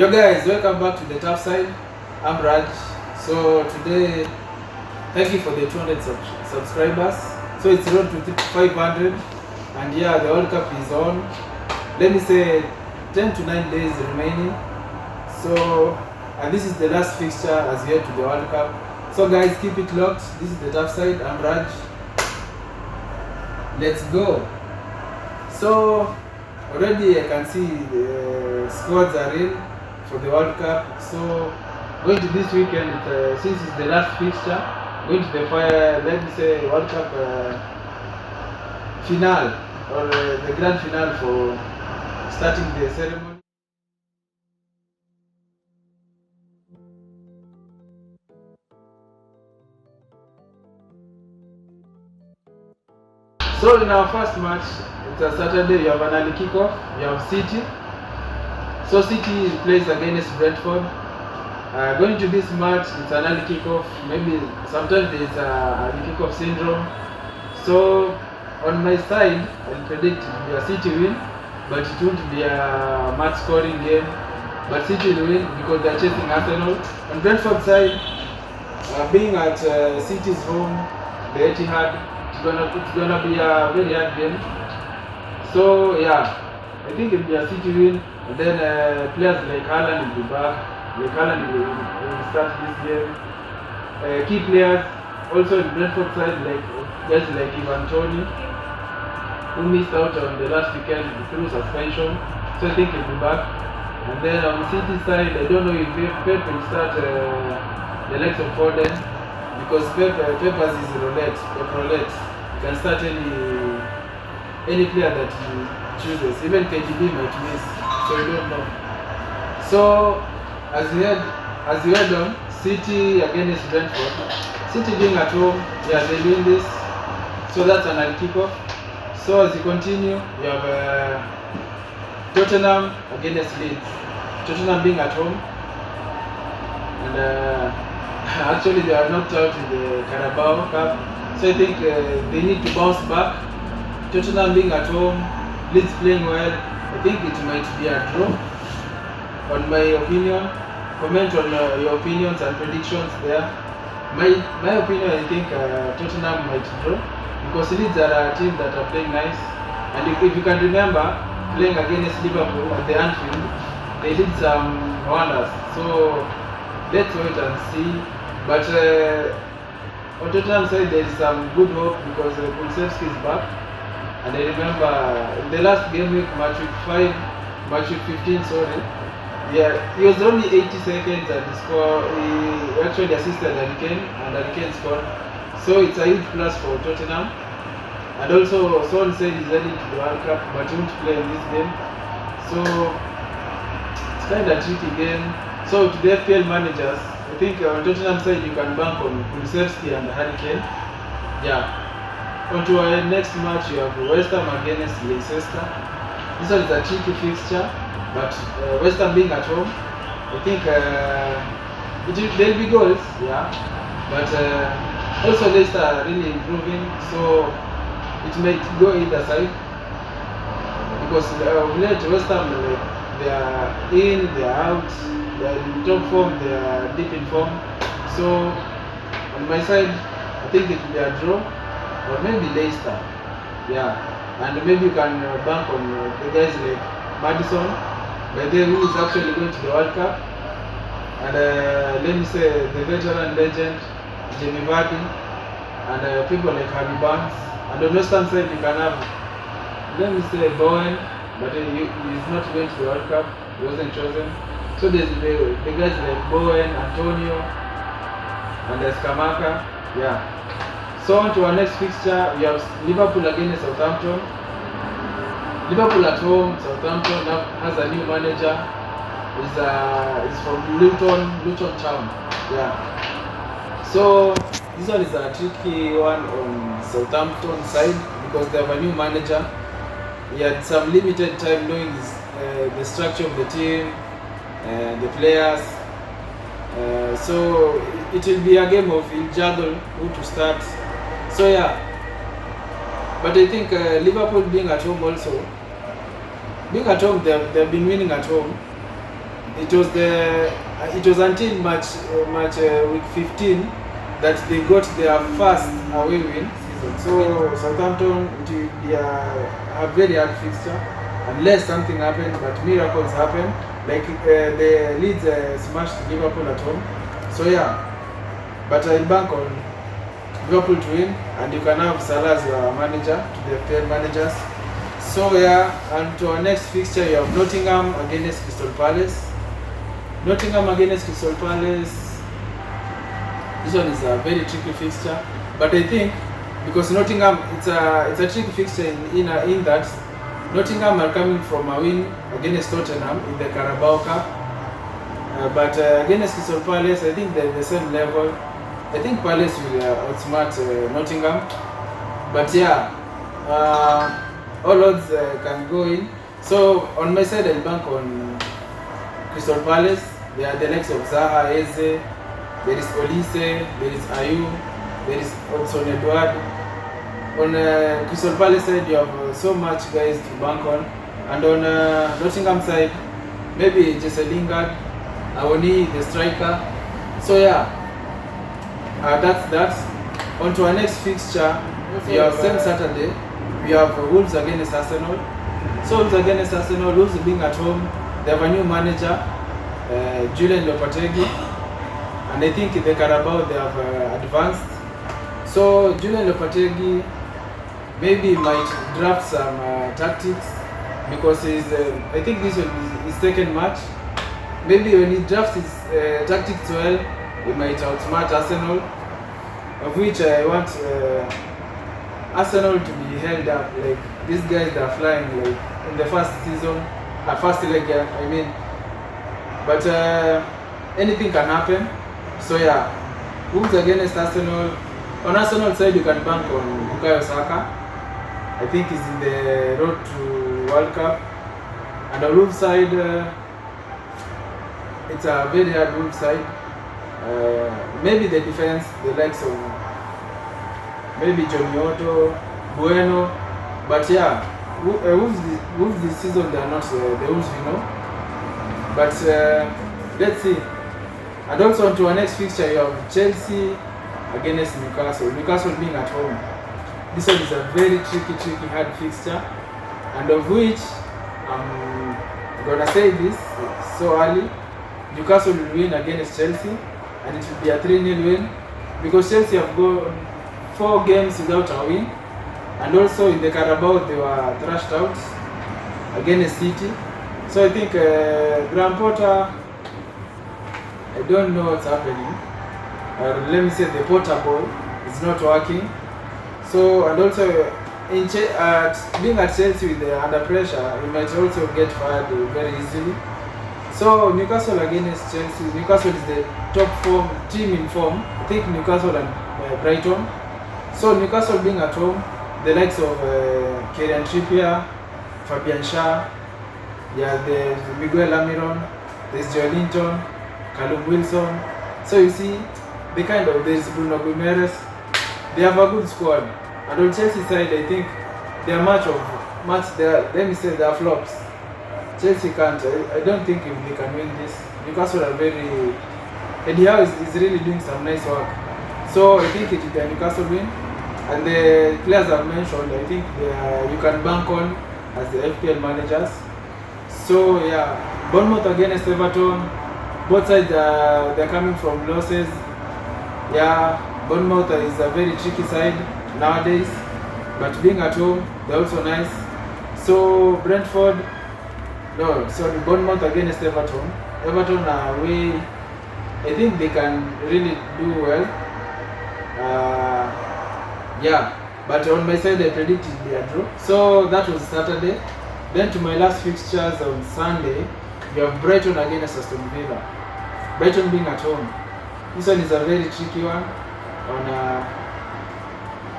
Yo guys, welcome back to the top side. I'm Raj. So today, thank you for the 200 subscribers. So it's road to 500, and yeah, the World Cup is on. Let me say 10 to 9 days remaining. So, and this is the last fixture as we head to the World Cup. So guys, keep it locked. This is the top side. I'm Raj. Let's go. So already I can see the squads are in for the World Cup. So going to this weekend, since it's the last fixture, going to the let me say World Cup finale or the grand finale for starting the ceremony. So in our first match, it's a Saturday. You have an early kickoff. You have City. So City plays against Brentford. Going to this match, it's an early kickoff. Maybe sometimes there's a early kickoff syndrome. So on my side, I'll predict it will be a City win, but it won't be a match scoring game. But City will win because they're chasing Arsenal. On Brentford side, being at City's home, the Etihad, it's gonna be a very hard game. So yeah, I think it'll be a City win, and then players like Haaland will be back. Like Haaland will start this game. Key players also in Brentford side, like guys like Ivan Toney, who missed out on the last weekend through suspension. So I think he'll be back. And then on the City side, I don't know if Pep will start the likes of Foden, because Pep has his roulette. He can start any player that he chooses. Even KDB might miss, so you don't know. So as you head on, City against Brentford. City being at home, yeah, they win this. So that's an early kickoff. So as you continue, you have Tottenham against Leeds. Tottenham being at home, and actually they are knocked out in the Carabao Cup. So I think they need to bounce back. Tottenham being at home, Leeds playing well. I think it might be a draw. On my opinion, comment on your opinions and predictions there. My opinion, I think Tottenham might draw, because Leeds are a team that are playing nice. And if you can remember, playing against Liverpool at the Anfield, they did some wonders. So let's wait and see. But on Tottenham side, there is some good hope because Kulusevski is back. And I remember in the last game week, match week 15, sorry. Yeah, he was only 80 seconds and he actually assisted Harry Kane, and Harry Kane scored. So it's a huge plus for Tottenham. And also, Son said he's heading to the World Cup, but he won't play in this game. So it's kind of a tricky game. So to the FPL managers, I think on Tottenham side you can bank on Kulusevski and Harry Kane. Yeah. On to our next match, you have West Ham against Leicester. This one is a tricky fixture, but West Ham being at home, I think there'll be goals, yeah. But also Leicester are really improving, so it might go either side. Because late West Ham, they are in, they are out, they are in top form, they are deep in form. So on my side, I think it will be a draw, or maybe Leicester, yeah. And maybe you can bank on the guys like Madison, by the way, who is actually going to the World Cup. And let me say the veteran legend, Jamie Vardy, and people like Harvey Barnes. And on the West Ham side, you can have, let me say, Bowen, but he's not going to the World Cup, he wasn't chosen. So there's the guys like Bowen, Antonio, and Skamaka, yeah. So on to our next fixture, we have Liverpool against Southampton. Liverpool at home, Southampton has a new manager. Is from Luton Town. Yeah. So this one is a tricky one on Southampton side because they have a new manager. He had some limited time knowing the structure of the team and the players. So it will be a game of he'll juggle who to start. So yeah, but I think Liverpool being at home also, being at home, they've been winning at home. it was until March week 15 that they got their first away win season. So Southampton will be a very hard fixture unless something happened, but miracles happen. Like the Leeds smashed Liverpool at home. So yeah, but I'll bank on Liverpool to win, and you can have Salah as your manager to the FPL managers. So yeah, and to our next fixture, you have Nottingham against Crystal Palace. Nottingham against Crystal Palace. This one is a very tricky fixture, but I think because Nottingham, it's a tricky fixture in that Nottingham are coming from a win against Tottenham in the Carabao Cup, but against Crystal Palace, I think they're the same level. I think Palace will outsmart Nottingham, but yeah, all odds can go in. So on my side, I'll bank on Crystal Palace. There are the likes of Zaha, Eze, there is Olise, there is Ayew, there is Hudson Edward. On Crystal Palace side, you have so much guys to bank on, and on Nottingham side, maybe Jesse Lingard, Awoni, the striker. So yeah, that's that. On to our next fixture, we have same Saturday. We have Wolves against Arsenal. So Wolves against Arsenal, Wolves being at home, they have a new manager, Julian Lopetegui, and I think the Carabao they have advanced. So Julian Lopetegui maybe might draft some tactics, because I think this will be his second match. Maybe when he drafts his tactics well, he might outsmart Arsenal, of which I want Arsenal to be held up. Like these guys that are flying like in the first season, first leg, I mean. But anything can happen. So yeah, Wolves against Arsenal. On Arsenal side, you can bank on Bukayo Saka. I think he's in the road to World Cup. And on Wolves side, it's a very hard Wolves side. Maybe the defense, the likes of maybe Johnny Otto, Bueno. But yeah, Wolves this season, they are not the Wolves we know. But let's see. And also on to our next fixture, you have Chelsea against Newcastle. Newcastle being at home. This one is a very tricky, hard fixture, and of which I'm gonna say this so early. Newcastle will win against Chelsea, and it will be a 3-0 win, because Chelsea have gone 4 games without a win, and also in the Carabao they were thrashed out against City. So I think Graham Potter, I don't know what's happening. Let me say the Potter ball is not working. So, and also being at Chelsea with under pressure, he might also get fired very easily. So Newcastle against Chelsea. Newcastle is the top team in form. I think Newcastle and Brighton. So Newcastle being at home, the likes of Kieran Trippier, Fabian Schär, yeah, there's Miguel Almiron, there's Joelinton, Callum Wilson. So you see, there's Bruno Guimaraes. They have a good squad. And on Chelsea side, I think they are let me say they are flops. Chelsea can't. I don't think if they can win this. Newcastle are very. Eddie Howe is really doing some nice work. So I think it is the Newcastle win. And the players I've mentioned, I think you can bank on as the FPL managers. So yeah, Bournemouth against Everton. Both sides they're coming from losses. Yeah, Bournemouth is a very tricky side nowadays, but being at home, they're also nice. So Bournemouth against Everton. Everton are away. I think they can really do well. Yeah, but on my side, I predicted their draw. So that was Saturday. Then to my last fixtures on Sunday, you have Brighton against Aston Villa. Brighton being at home. This one is a very tricky one.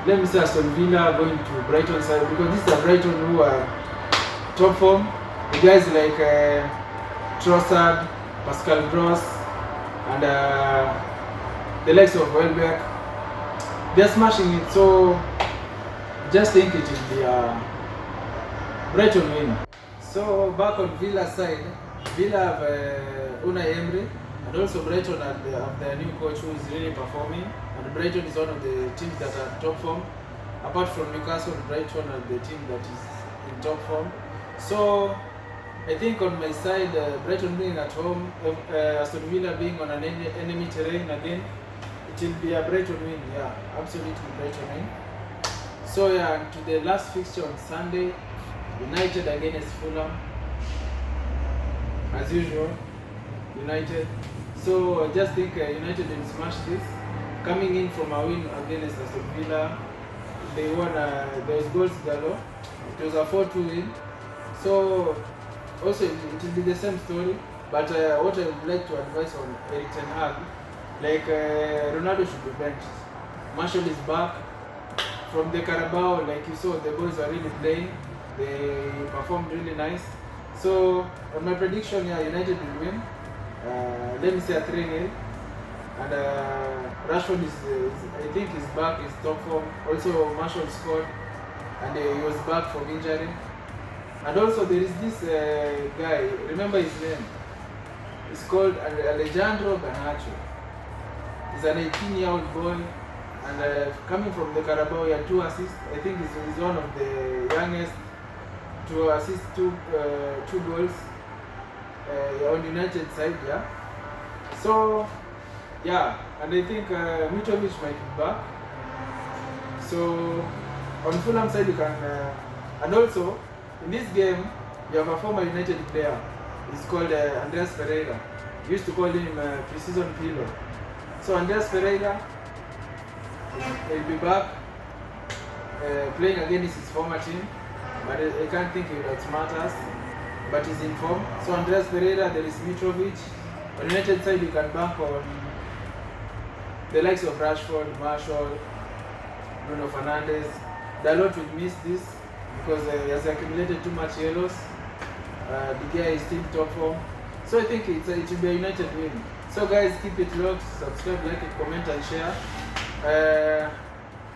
Let me say Aston Villa going to Brighton side, because this is a Brighton who are top form. The guys like Trossard, Pascal Gross, and the likes of Welbeck, they're smashing it. So just think it will be a Brighton win. So back on Villa side, Villa have Unai Emery, and also Brighton have their new coach who is really performing. And Brighton is one of the teams that are top form. Apart from Newcastle, Brighton are the team that is in top form. So I think on my side, Brighton being at home, Aston Villa being on an enemy terrain again, it will be a Brighton win. Yeah, absolutely Brighton win. So yeah, to the last fixture on Sunday, United against Fulham. As usual, United. So I just think United will smash this. Coming in from a win against Aston Villa, they won. There was goals galore. It was a 4-2 win. So also it will be the same story. But what I would like to advise on Erik ten Hag, like Ronaldo should be benched. Marshall is back from the Carabao. Like you saw, the boys are really playing. They performed really nice. So on my prediction, yeah, United will win. Let me say a 3-0. And Rashford is I think he's back, he's top form. Also Marshall scored, and he was back from injury. And also there is this guy, remember his name? He's called Alejandro Garnacho. He's an 18-year-old boy, and coming from the Carabao, he had 2 assists. I think he's one of the youngest to assist two goals on United side, yeah. So yeah, and I think Mitrovic might be back. So on Fulham side you can, and also in this game you have a former United player. He's called Andreas Pereira. We used to call him pre-season pillow. So Andreas Pereira will be back playing against his former team. But I can't think he would outsmart us, but he's in form. So Andreas Pereira, there is Mitrovic. On United side, you can bank on the likes of Rashford, Marshall, Bruno Fernandes. Dalot will miss this because he has accumulated too much yellows. The guy is still top form. So I think it will be a United win. So guys, keep it locked, subscribe, like it, comment and share.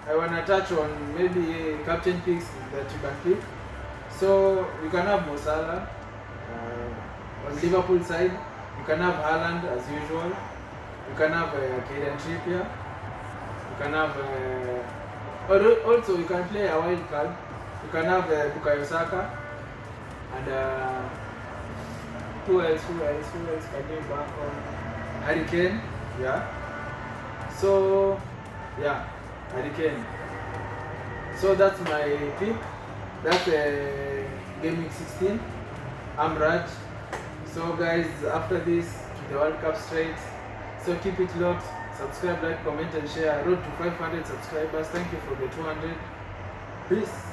I want to touch on maybe captain picks that you can pick. So you can have Mo Salah on Liverpool side. You can have Haaland as usual. You can have Kieran Trippier. You can have also you can play a wild card. You can have Bukayo Saka. And who else can you bank on? Harry Kane. Yeah. So yeah, Harry Kane. So that's my pick. That's game week 16. I'm Raj. So guys, after this to the World Cup straight. So keep it locked. Subscribe, like, comment and share. Road to 500 subscribers. Thank you for the 200. Peace.